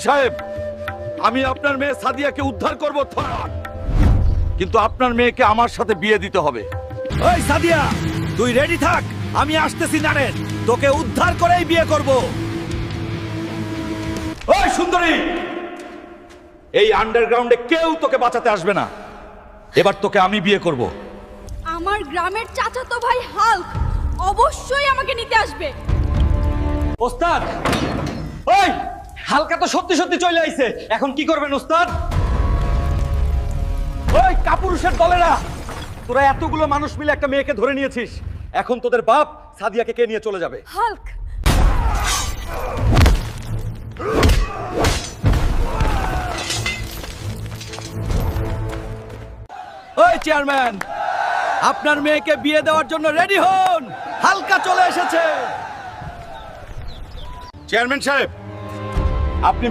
সাহেব, আমি আপনার মেয়ে সাদিয়াকে উদ্ধার করব, কিন্তু আপনার মেয়েকে আমার সাথে বিয়ে দিতে হবে। ওই সাদিয়া, তুই রেডি থাক, আমি আসতেছি নারেন, তোকে উদ্ধার করেই বিয়ে করব। ওই সুন্দরী, এই আন্ডারগ্রাউন্ডে কেউ তোকে বাঁচাতে আসবে না। এবার তোকে আমি বিয়ে করব। আমার গ্রামের চাচাতো ভাই হাল্ক অবশ্যই আমাকে নিতে আসবে। ওস্তাদ, ওই হালকা তো সত্যি সত্যি চলে আইছে, এখন কি করবেন ওস্তাদ? ওই কাপুরুষের দলেরা, তোরা এতগুলো মানুষ মিলে একটা মেয়েকে ধরে নিয়েছিস, এখন তোদের বাপ সাদিয়াকে কে নিয়ে চলে যাবে? হাল্ক, ওই চেয়ারম্যান, আপনার মেয়েকে বিয়ে দেওয়ার জন্য রেডি হন, হালকা চলে এসেছে। চেয়ারম্যান সাহেব, আপনি